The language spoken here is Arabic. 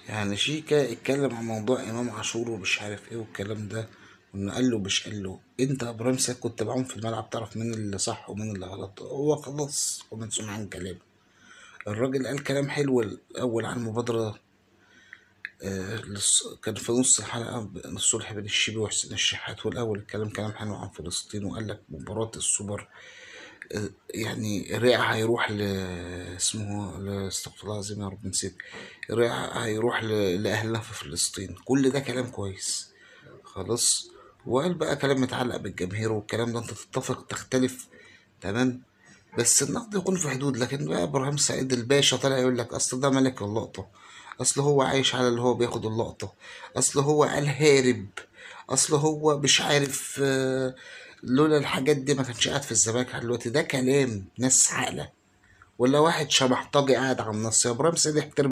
يعني شيكا اتكلم عن موضوع امام عاشور ومش عارف ايه والكلام ده، وانه قال له مش قال له. انت يا ابراهيم ساعة كنت معاهم في الملعب، تعرف مين اللي صح ومين اللي غلط. هو خلاص هو مسؤول عن كلامه. الراجل قال كلام حلو الاول عن المبادرة. كان في نص الحلقة الصلح بين الشيبي وحسين الشحات، والأول الكلام كلام حلو عن فلسطين، وقال لك مباراة السوبر يعني الريع هيروح اسمه استغفر الله العظيم يا رب نسيت. الريع هيروح لأهلنا في فلسطين. كل ده كلام كويس خلاص. وقال بقى كلام متعلق بالجماهير والكلام ده، انت تتفق تختلف تمام، بس النقد يكون في حدود. لكن بقى ابراهيم سعيد الباشا طلع يقول لك اصل ده ملك اللقطة، اصل هو عايش على اللي هو بياخد اللقطة، اصل هو قال هارب، اصل هو مش عارف لولا الحاجات دي ما كانش قاعد في الزمالك لحد دلوقتي. ده كلام ناس عاقلة ولا واحد شبح طاجي قاعد على النص؟ يا ابراهيم سعيد احترم